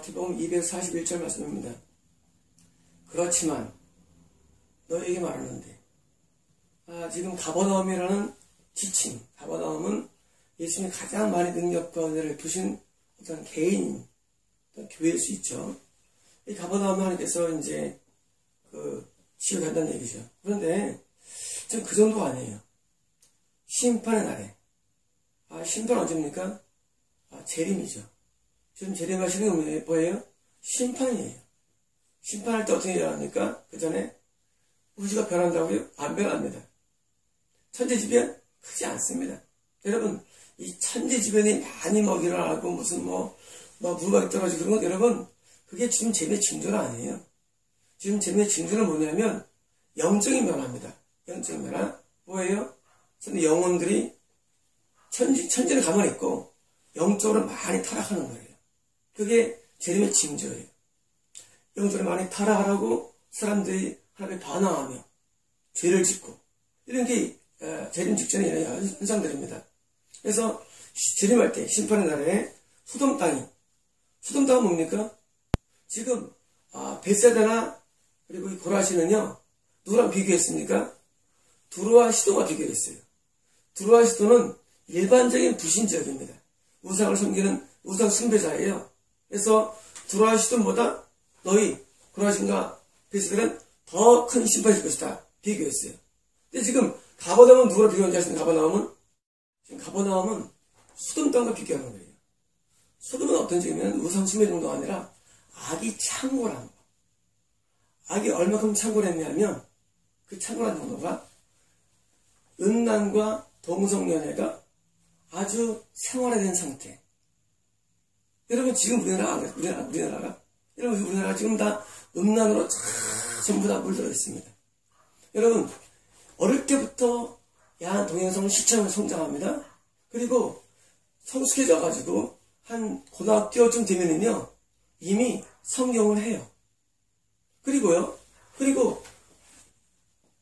마태복음 241절 말씀입니다. 그렇지만 너에게 말하는데, 지금 가버나움이라는 지칭, 가버나움은 예수님이 가장 많이 능력과 은혜를 두신 어떤 개인, 어떤 교회일 수 있죠. 이 가버나움 하나님께서 이제 지어간다는 얘기죠. 그런데 지금 그 정도가 아니에요. 심판의 날에, 심판 언제입니까? 재림이죠. 지금 재림하시는 게 뭐예요? 심판이에요. 심판할 때 어떻게 해야 합니까? 그 전에 우주가 변한다고요? 안 변합니다. 천재지변? 크지 않습니다. 여러분, 이 천재지변이 많이 일어나고 무슨 무박이 떨어지고 그런 건 여러분, 그게 지금 재미의 징조는 아니에요. 지금 재미의 징조는 뭐냐면 영적인 변화입니다. 영적인 변화. 뭐예요? 영혼들이 천지는 가만히 있고 영적으로 많이 타락하는 거예요. 그게 재림의 징조예요. 영적으로 많이 타락하라고 사람들이 하나님에 반항하며 죄를 짓고 이런 게 재림 직전에 이런 현상들입니다. 그래서 재림할 때 심판의 날에 소돔 땅은 뭡니까? 지금 벳세다나 그리고 이 고라시는요 누구랑 비교했습니까? 두로와 시도가 비교했어요. 두로와 시도는 일반적인 불신지역입니다. 우상을 섬기는 우상 숭배자예요. 그래서 두로와 시도보다 너희 고라신과 벳세다는 더 큰 심판이 있을 것이다. 비교했어요. 근데 지금 가버나움은 누구랑 비교하는지 아시는 가버나움은? 지금 가버나움은 소돔 땅과 비교하는 거예요. 소돔은 어떤 지역이면 우상 숭배 정도가 아니라 악이 창궐한 거. 악이 얼마큼 창궐했냐면 그 창궐한 정도가 음란과 동성연애가 아주 생활화된 상태. 여러분 지금 우리나라가 여러분 우리나라 지금 다 음란으로 전부 다 물들어 있습니다. 여러분 어릴 때부터 야한 동영상 시청을 성장합니다. 그리고 성숙해져 가지고 한 고등학교쯤 되면은요 이미 성경을 해요. 그리고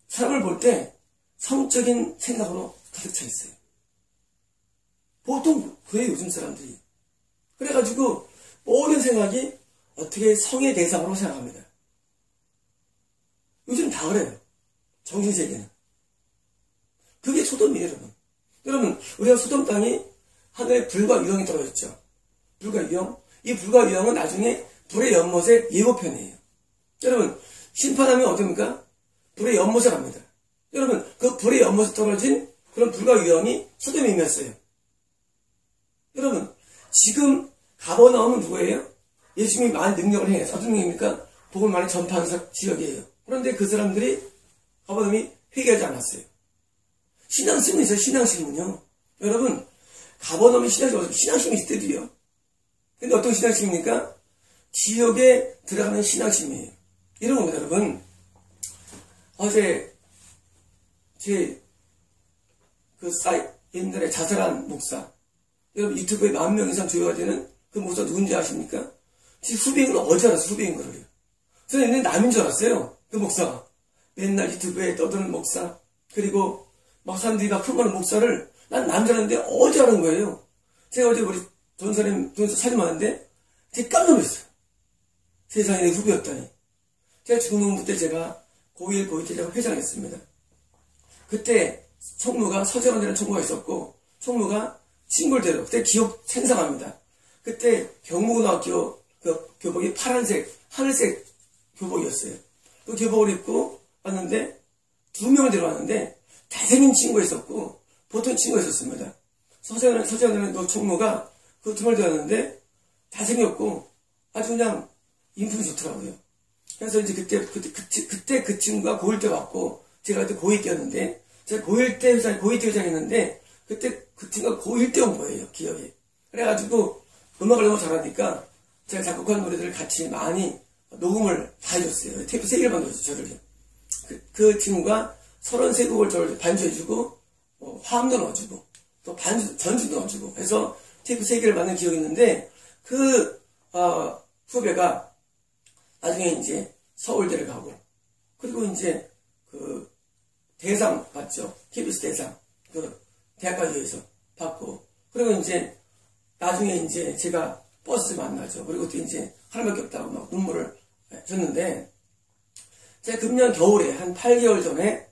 사람을 볼 때 성적인 생각으로 가득 차 있어요. 보통 그래요 요즘 사람들이. 그래가지고 모든 생각이 어떻게 성의 대상으로 생각합니다. 요즘 다 그래요. 정신세계는. 그게 소돔이에요 여러분. 여러분 우리가 소돔 땅이 하늘에 불과 유황이 떨어졌죠. 불과 유황. 이 불과 유황은 나중에 불의 연못의 예고편이에요. 여러분 심판하면 어떻습니까? 불의 연못에 갑니다. 여러분 그 불의 연못에 떨어진 그런 불과 유황이 소돔이었어요. 여러분 지금 가버나움은 누구예요? 예수님이 많은 능력을 행해서 어떤 능력입니까? 복음을 많이 전파하는 지역이에요. 그런데 그 사람들이 가버나움이 회개하지 않았어요. 신앙신문 있어요. 신앙신문요. 여러분 가버나움이 신앙신문이 있을 때도요. 근데 어떤 신앙신문입니까? 지역에 들어가는 신앙심이에요. 이런 겁니다, 여러분. 어제 옛날에 자살한 목사, 여러분 유튜브에 10,000명 이상 조회가 되는 그 목사 누군지 아십니까? 지금 후배인 걸 어제 알았어요, 후배인 거를요. 저는 옛날에 남인 줄 알았어요, 그 목사가. 맨날 유튜브에 떠드는 목사, 그리고 막 사람들이 막 풍부하는 목사를 난 남인 줄 알았는데 어제 알은 거예요. 제가 어제 우리 전사님 사진 봤는데 되게 깜짝 놀랐어요. 세상에 내 후배였다니. 제가 중농부 때 제가 고1, 고2 때 제가 회장했습니다. 그때 총무가 서재원이라는 총무가 있었고 총무가 친구를 그때 기억 생생합니다. 그때 경무고등학교 그 교복이 파란색, 하늘색 교복이었어요. 그 교복을 입고 왔는데 2명을 데려왔는데 잘생긴 친구가 있었고 보통 친구가 있었습니다. 서재원이라는 그 총무가 그 2명을 데려왔는데 잘생겼고 아주 그냥 인품이 좋더라고요. 그래서 이제 그때 그 친구가 고1 때 왔고, 제가 그때 고2 때였는데, 제가 고1 때 회장했는데, 그때 그 친구가 고1 때 온 거예요, 기억이. 그래가지고, 음악을 너무 잘하니까, 제가 작곡한 노래들을 같이 많이 녹음을 다 해줬어요. 테이프 3개를 만들었어요, 저를. 그 친구가 33곡을 저를 반주해주고, 화음도 넣어주고, 또 전주도 넣어주고, 해서 테이프 3개를 만든 기억이 있는데, 후배가 나중에 이제 서울대를 가고, 그리고 이제 그 대상 받죠. KBS 대상. 그 대학가요에서 받고, 그리고 이제 나중에 이제 제가 버스 만나죠. 그리고 또 이제 하나밖에 없다고 막 눈물을 줬는데, 제가 금년 겨울에 한 8개월 전에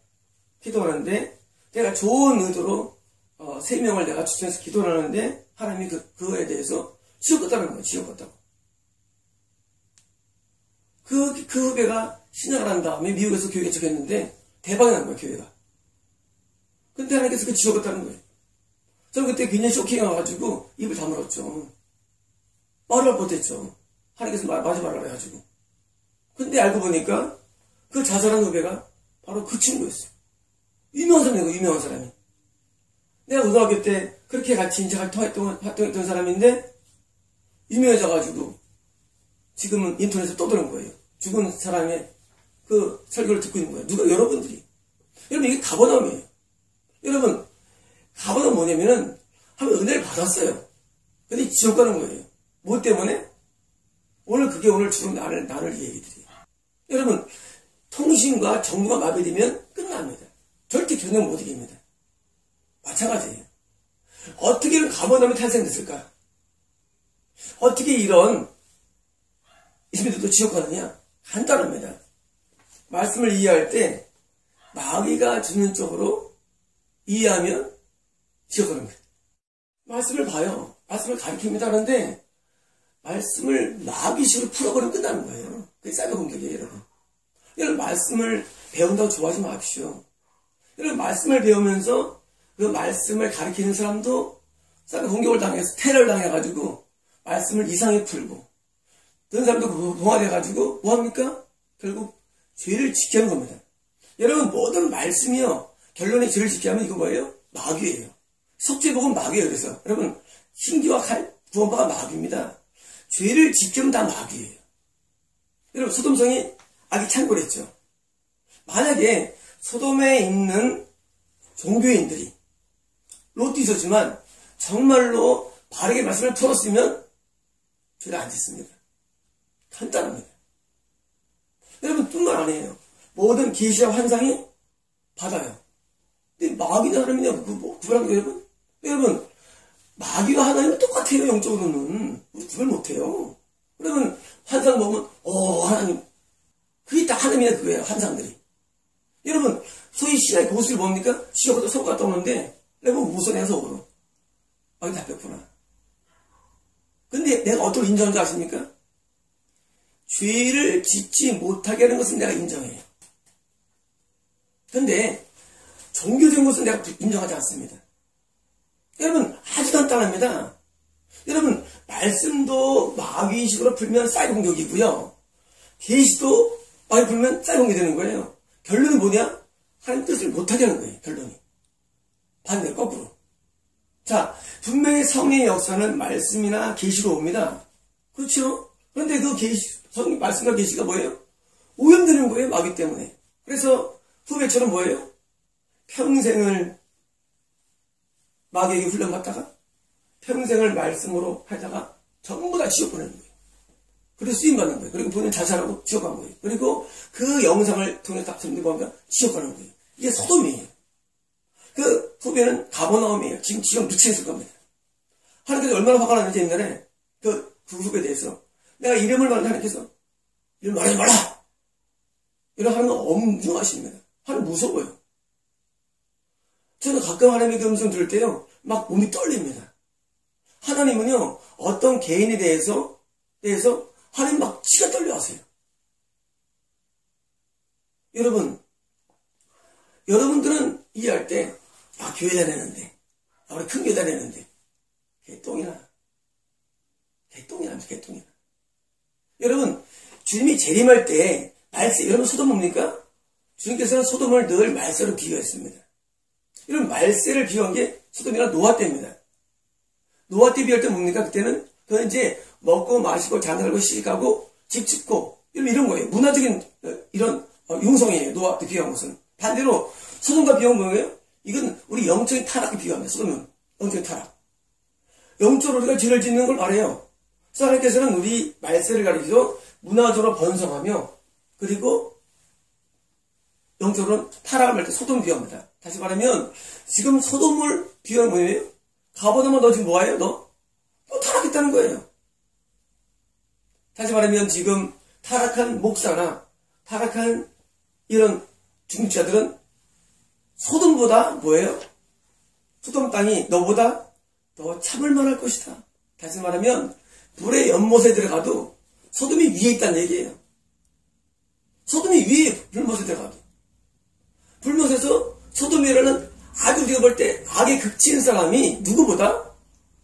기도하는데, 내가 좋은 의도로 3명을 내가 추천해서 기도를 하는데, 하나님이 그거에 대해서 지옥 같다는 거예요. 지옥 같다고. 그 후배가 신학을 한 다음에 미국에서 교회 개척했는데 대박이 난 거예요, 교회가. 근데 하나님께서 그 지옥 같다는 거예요. 저는 그때 굉장히 쇼킹해가지고 입을 다물었죠. 말을 못했죠. 하나님께서 하지 말라고 해가지고. 근데 알고 보니까 그 자살한 후배가 바로 그 친구였어요. 유명한 사람이고, 유명한 사람이. 내가 고등학교 때 그렇게 같이 이제 활동했던 사람인데, 유명해져가지고, 지금은 인터넷에 떠드는 거예요. 죽은 사람의 그 설교를 듣고 있는 거예요. 누가? 여러분들이. 여러분, 이게 가버나움이에요. 여러분, 가버나움 뭐냐면은, 한번 은혜를 받았어요. 근데 지옥 가는 거예요. 뭐 때문에? 오늘 주로 나눌 얘기들이에요. 여러분, 통신과 정보가 마비되면 끝납니다. 절대 견뎌 못 이깁니다. 마찬가지예요. 어떻게 이런 가버나움이 탄생됐을까? 어떻게 이런 이스라엘도 지옥 가느냐? 간단합니다. 말씀을 이해할 때 마귀가 주는 쪽으로 이해하면 지옥 가는 거예요. 말씀을 봐요. 말씀을 가르칩니다 하는데 말씀을 마귀식으로 풀어버리면 끝나는 거예요. 그게 사이버 공격이에요, 여러분. 여러분, 말씀을 배운다고 좋아하지 마십시오. 여러분, 말씀을 배우면서 그 말씀을 가르치는 사람도 사이버 공격을 당해서 테러를 당해가지고 말씀을 이상하게 풀고, 어떤 사람도 동화돼가지고 뭐합니까? 결국 죄를 짓게 하는 겁니다. 여러분, 모든 말씀이요, 결론에 죄를 짓게 하면 이거 뭐예요? 마귀예요. 속죄복은 마귀예요. 그래서 여러분, 신기와 칼, 구원파가 마귀입니다. 죄를 짓게 하면 다 마귀예요. 여러분, 소돔성이 악이 창궐했죠. 만약에 소돔에 있는 종교인들이 롯도 있었지만 정말로 바르게 말씀을 풀었으면 죄를 안 짓습니다. 간단합니다. 여러분, 뿐만 아니에요. 모든 계시와 환상이 받아요. 근데 마귀나 하나님이냐 구분하는 거 여러분? 여러분, 마귀와 하나님은 똑같아요. 영적으로는. 우리 구별 못해요. 여러분, 환상 보면 하나님, 그게 다 하나님이나 그거예요. 환상들이. 여러분, 소위 신앙의 고수를 뭡니까? 지옥으로 속 갔다 오는데 여러분, 무서워해서 속으로 마귀 잡혔구나. 근데 내가 어떻게 인정하는지 아십니까? 죄를 짓지 못하게 하는 것은 내가 인정해요. 근데 종교적인 것은 내가 인정하지 않습니다. 여러분, 아주 간단합니다. 여러분, 말씀도 마귀식으로 풀면 사이버 공격이고요. 계시도 마귀 풀면 사이버 공격이 되는 거예요. 결론은 뭐냐? 하나님 뜻을 못하게 하는 거예요. 결론이. 반대로 거꾸로. 자, 분명히 성령의 역사는 말씀이나 계시로 옵니다. 그렇죠? 그런데 그 말씀과 계시가 뭐예요? 오염되는 거예요. 마귀 때문에. 그래서 후배처럼 뭐예요? 평생을 마귀에게 훈련받다가 평생을 말씀으로 하다가 전부 다 지옥 보내는 거예요. 그래서 쓰임받는 거예요. 그리고 본인 자살하고 지옥 간 거예요. 그리고 그 영상을 통해서 답습니다. 뭔가 지옥 가는 거예요. 이게 소돔이에요. 그 후배는 가버나움이에요. 지금 지옥 미치겠을 겁니다. 하나님께서 얼마나 화가 나는지 옛날에 그 후배에 대해서 내가 이름을 말하는 하나님께서 이름 말하지 말라! 이런 하나님은 엄중하십니다. 하나님 무서워요. 저는 가끔 하나님의 그 음성 들을 때요, 막 몸이 떨립니다. 하나님은요, 어떤 개인에 대해서 하나님 막 치가 떨려하세요. 여러분들은 이해할 때, 교회 다녔는데, 우리 큰 교회 다녔는데, 개똥이나. 여러분, 주님이 재림할 때, 여러분 소돔 뭡니까? 주님께서는 소돔을 늘 말세로 비유했습니다. 이런 말세를 비유한 게 소돔이랑 노아 때입니다. 노아 때 비유할 때 뭡니까? 그때는 그건 이제 먹고 마시고 장사하고 시집가고 집 짓고 이런 거예요. 문화적인 이런 융성이에요. 노아 때 비유한 것은. 반대로 소돔과 비유한 뭐예요? 이건 우리 영적인 타락에 비유합니다. 소돔은 영적인 타락. 영적으로 우리가 죄를 짓는 걸 말해요. 하나님께서는 우리 말세를 가리켜 문화적으로 번성하며 그리고 영적으로는 타락을 할 때 소돔 비유합니다. 다시 말하면 지금 소돔을 비유하는 뭐예요? 가버나움은 너 지금 뭐예요? 너 타락했다는 거예요. 다시 말하면 지금 타락한 목사나 타락한 이런 중직자들은 소돔보다 뭐예요? 소돔 땅이 너보다 더 참을 만할 것이다. 다시 말하면 불의 연못에 들어가도 소돔이 위에 있다는 얘기예요. 소돔이 위에 불못에 들어가도. 불못에서 소돔이라는 아주 우리가 볼 때 악에 극치인 사람이 누구보다?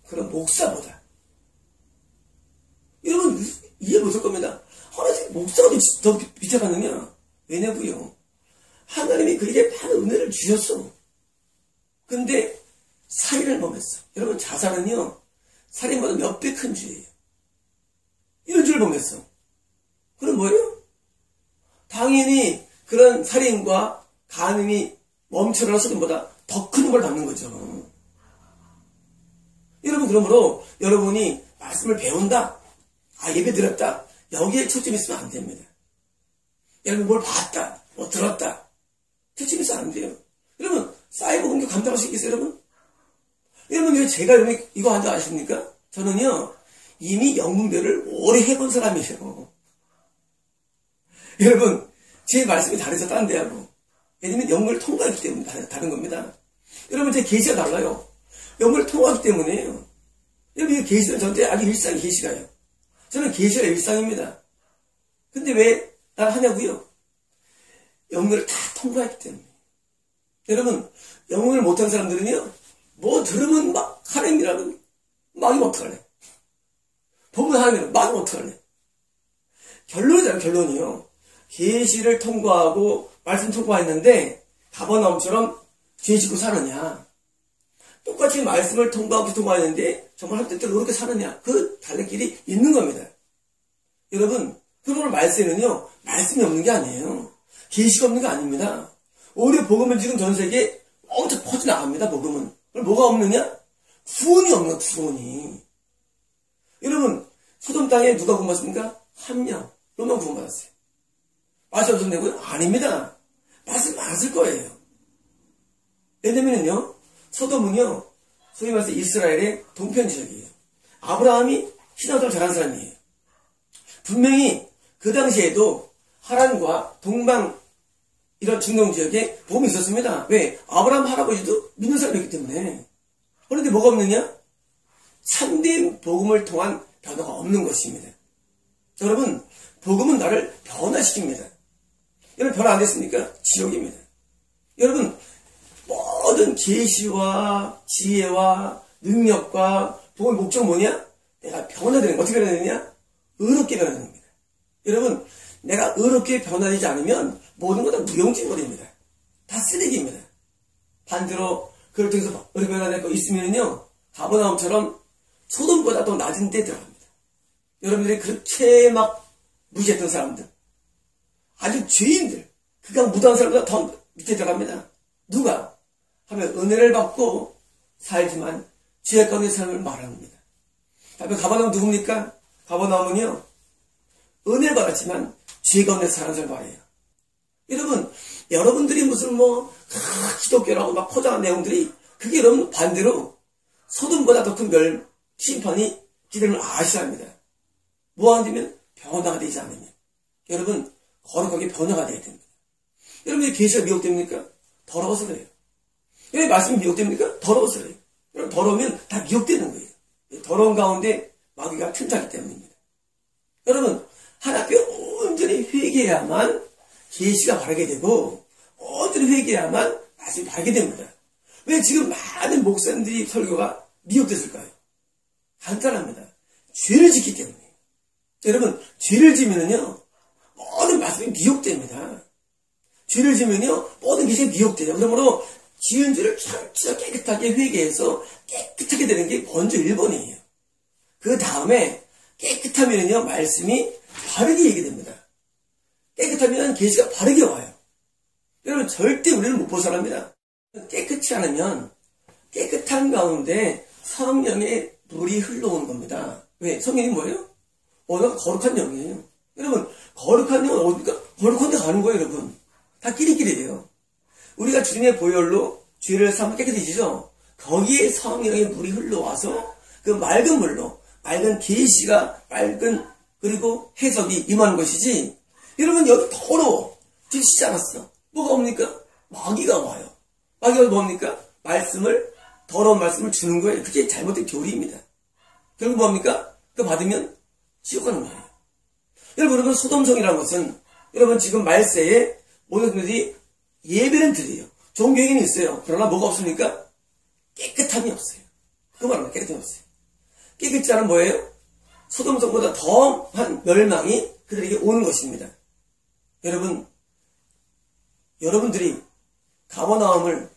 그런 목사보다. 여러분 이해 못할 겁니다. 하나님 목사가 더 밑에 갔느냐? 왜냐고요? 하나님이 그에게 많은 은혜를 주셨어. 근데 살인을 범했어. 여러분 자살은요 살인보다 몇 배 큰 죄예요. 이런 죄를 범했어. 그럼 뭐예요? 당연히 그런 살인과 간음이 멈춰라는 소돔보다 더 큰 걸 받는 거죠. 여러분 그러므로 여러분이 말씀을 배운다, 예배 드렸다, 여기에 초점이 있으면 안 됩니다. 여러분 뭘 봤다, 뭐 들었다, 초점이 있으면 안 돼요. 여러분 사이버 공격 감당할 수 있겠어요, 여러분? 여러분 왜 제가 여러분 이거 한줄 아십니까? 저는요 이미 영분별을 오래 해본 사람이에요. 여러분 제 말씀이 다르죠, 딴 데하고. 왜냐면 영문을 통과했기 때문에 다른 겁니다. 여러분 제 계시가 달라요. 영문을 통과하기 때문에요. 여러분 이 계시는 저한테 아주 일상의 계시가요. 저는 계시가 일상입니다. 근데 왜 날 하냐고요? 영문을 다 통과했기 때문에. 여러분 영문을 못한 사람들은요 뭐 들으면 막 하나님이라고 막이면 어떡할래? 보면 하나님이라고 막이면 어떡할래? 결론이잖아요. 결론이요. 계시를 통과하고 말씀 통과했는데 가버나움처럼 죄 짓고 사느냐, 똑같이 말씀을 통과하고 통과했는데 정말 할 때대로 그렇게 사느냐, 그 갈래길이 있는 겁니다. 여러분 그러므로 말세는요 말씀이 없는 게 아니에요. 계시가 없는 게 아닙니다. 오히려 복음은 지금 전 세계에 엄청 퍼져나갑니다. 복음은. 그럼 뭐가 없느냐? 구원이 없는 거예요. 구원이. 여러분 소돔 땅에 누가 구원받습니까? 한 명로만 구원받았어요. 말씀 없으면 되고요? 아닙니다. 말씀 많았을 거예요. 왜냐면요 소돔은요 소위 말해서 이스라엘의 동편 지역이에요. 아브라함이 신앙생활 잘한 사람이에요. 분명히 그 당시에도 하란과 동방 이런 중동 지역에 복음이 있었습니다. 왜? 아브라함 할아버지도 믿는 사람이었기 때문에. 그런데 뭐가 없느냐? 참된 복음을 통한 변화가 없는 것입니다. 여러분 복음은 나를 변화시킵니다. 여러분 변화 안 됐습니까? 지옥입니다. 여러분 모든 계시와 지혜와 능력과 복음의 목적은 뭐냐? 내가 변화되는 거. 어떻게 변화되느냐? 의롭게 변화되는 겁니다. 여러분 내가 의롭게 변화되지 않으면 모든 건 다 무용지물입니다. 다 쓰레기입니다. 반대로 그걸 통해서 의롭게 변화될 거 있으면요 가버나움처럼 소돔보다 더 낮은 데 들어갑니다. 여러분들이 그렇게 막 무시했던 사람들, 아주 죄인들, 그가 무당한 사람보다 더 밑에 들어갑니다. 누가? 하면 은혜를 받고 살지만 죄 가운데 삶을 말하는 겁니다. 다음에 가버나움 누굽니까? 가버나움은요 은혜를 받았지만 죄 가운데 사는 사람을 말해요. 여러분 여러분들이 무슨 기독교라고 막 포장한 내용들이 그게 여러분 반대로 소돔보다 더 큰 심판이 기다림을 아셔야 합니다. 뭐하냐면 변화가 되지 않으면. 여러분 거룩하게 변화가 돼야 됩니다. 여러분의 계시가 미혹됩니까? 더러워서 그래요. 여러분 말씀이 미혹됩니까? 더러워서 그래요. 여러분 더러우면 다 미혹되는 거예요. 더러운 가운데 마귀가 틈타기 때문입니다. 여러분 하나님께 온전히 회개해야만 계시가 바르게 되고 온전히 회개해야만 말씀이 바르게 됩니다. 왜 지금 많은 목사님들이 설교가 미혹됐을까요? 간단합니다. 죄를 짓기 때문에. 여러분 죄를 지면은요 모든 말씀이 미혹됩니다. 죄를 지면요 모든 계시가 미혹돼요. 그러므로 지은 죄를 진짜 깨끗하게 회개해서 깨끗하게 되는 게 먼저 1번이에요. 그 다음에 깨끗하면요 말씀이 바르게 얘기됩니다. 깨끗하면 계시가 바르게 와요. 여러분 절대 우리는 못 벗어납니다. 깨끗지 않으면 깨끗한 가운데 성령의 물이 흘러오는 겁니다. 왜? 성령이 뭐예요? 워낙 거룩한 영이에요. 여러분 거룩한 영은 어디니까? 거룩한 데 가는 거예요. 여러분 다 끼리끼리예요. 우리가 주님의 보혈로 죄를 삼아 깨끗해지죠. 거기에 성령의 물이 흘러와서 그 맑은 물로 맑은 계시가 맑은 그리고 해석이 임하는 것이지. 여러분 여기 더러워. 지치지 않았어. 뭐가 옵니까? 마귀가 와요. 마귀가 뭡니까? 더러운 말씀을 주는 거예요. 그게 잘못된 교리입니다. 결국 뭡니까? 그거 받으면 지옥 가는 거예요. 여러분 소돔성이라는 것은 여러분 지금 말세에 모든 분들이 예배는 드려요. 종교인이 있어요. 그러나 뭐가 없습니까? 깨끗함이 없어요. 그 말은 깨끗함이 없어요. 깨끗지 않은 뭐예요? 소돔성보다 더한 멸망이 그들에게 오는 것입니다. 여러분들이 가버나움에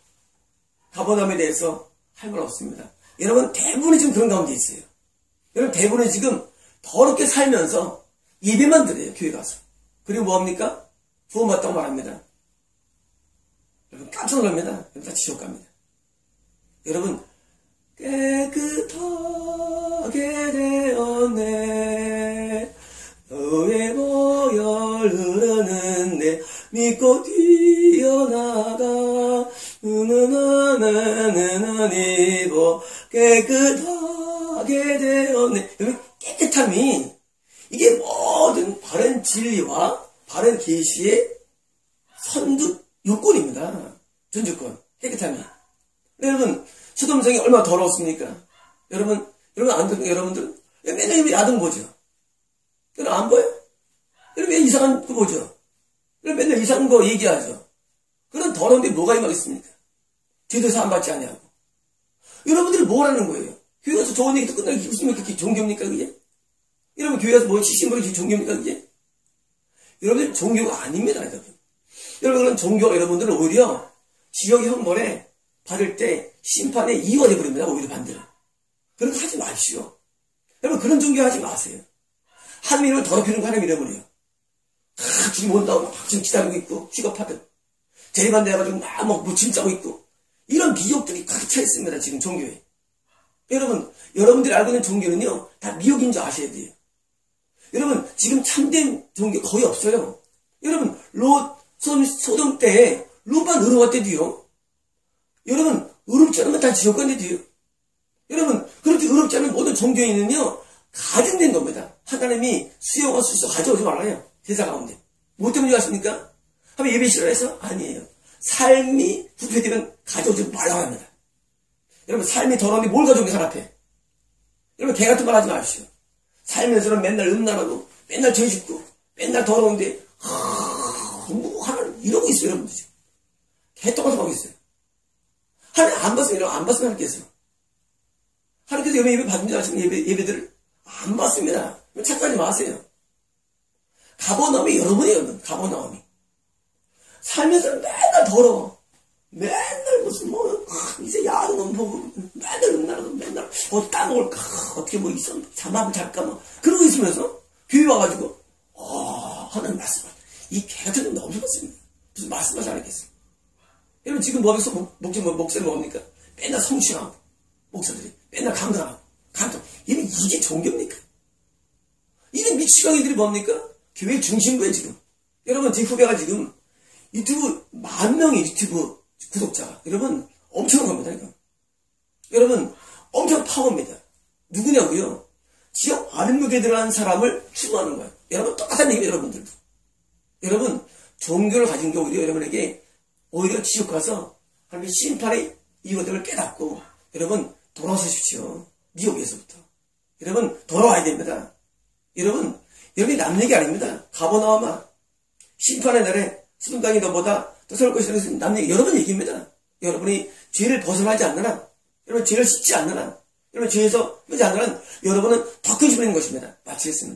대해서 할 말 없습니다. 여러분 대부분이 지금 그런 가운데 있어요. 여러분 대부분이 지금 더럽게 살면서 예배만 드려요. 교회 가서. 그리고 뭐합니까? 구원받다고 말합니다. 여러분 깜짝 놀랍니다. 여러분 다 지옥 갑니다. 여러분 깨끗하게 되었네 너의 보혈 흐르는 내 믿고 뛰어나가 느느느느느느니고 깨끗하게 되었네. 여러분 깨끗함이 이게 모든 바른 진리와 바른 계시의 선두 요건입니다. 전조건 깨끗함이. 여러분 소돔성이 얼마나 더러웠습니까? 여러분 안 보세요? 여러분들 맨날 야동 보죠. 여러분 안 보여? 여러분 왜 이상한 거 보죠? 여러분 맨날 이상한 거 얘기하죠. 그런 더러운데 뭐가 임하겠습니까? 죄도 사함 받지 않냐고. 여러분들이 뭘 하는 거예요? 교회 가서 좋은 얘기 듣고 끝나기 무슨 그렇게 종교입니까 그게? 여러분 교회 가서 뭐 시신버리기 종교입니까 그게? 여러분들 종교가 아닙니다. 여러분 종교가 여러분들은 오히려 지옥의 형벌에 받을 때 심판에 이원해 버립니다. 오히려 반대로. 그런 거 하지 마십시오. 여러분 그런 종교 하지 마세요. 하나님 이름을 더럽히는 거 하나님 이름을요. 다 주님 온다고 막 지금 기다리고 있고 취급하든 대리반대해가지고 막 짐 싸고 있고 이런 미혹들이 가득 차 있습니다. 지금 종교에. 여러분들이 알고 있는 종교는요 다 미혹인 줄 아셔야 돼요. 여러분 지금 참된 종교 거의 없어요. 여러분 소돔 때에 롯만 의로웠대도요. 여러분 의롭지 않은 건 다 지옥 간대도요. 여러분 그렇게 의롭지 않은 모든 종교인은요 가증된 겁니다. 하나님이 수용할 수 있어 가져오지 말아요. 제사 가운데. 뭐 때문에 왔습니까? 하면 예배 싫어해서? 아니에요. 삶이 부패되면 가져오지 말라고 합니다. 여러분 삶이 더러운데 뭘 가져온 게 산 앞에? 여러분 개 같은 말 하지 마십시오. 살면서는 맨날 음란하고 맨날 죄 짓고 맨날 더러운데 뭐 하나님 이러고 있어요. 여러분들 지금. 개떡같이 하고 있어요. 하나님 안 봤으면 하나님께서 예배 받습니다. 지금 예배들을 안 받습니다. 착각하지 마세요. 가버나움이 여러분이에요. 가버나움이. 살면서는 맨날 더러워. 맨날 무슨 이제 야구만 보고 맨날 음란하고 맨날 따먹을까 어떻게 잠하면 잘까 그러고 있으면서 교회 와가지고 하나님 말씀하시 이 개같은 놈 너무 좋습니다. 무슨 말씀하지 않겠어요. 여러분 지금 목사님 뭡니까? 맨날 성취하고 목사들이 맨날 강단하고 이게 종교입니까? 이런 미치광이들이 뭡니까? 교회 중심부에 지금 여러분 제 후배가 지금 유튜브 10,000명의 유튜브 구독자가 여러분 엄청난 겁니다. 이거. 여러분 엄청 파워입니다. 누구냐고요? 지역 아랫목에 들어간 사람을 추구하는 거예요. 여러분 똑같은 얘기예요. 여러분들도. 여러분 종교를 가진 게 오히려 여러분에게 오히려 지옥 가서 하나님의 심판의 이것들을 깨닫고 여러분 돌아서십시오. 미혹에서부터. 여러분 돌아와야 됩니다. 여러분이 남 얘기 아닙니다. 가버나움아 심판의 날에 소돔 땅이 너보다 더 설 것이라는 남 얘기 여러분 얘기입니다. 여러분이 죄를 벗어나지 않느나 여러분 죄를 씻지 않느나 여러분 죄에서 빼지 않느나 여러분은 더 큰 심판인 것입니다. 마치겠습니다.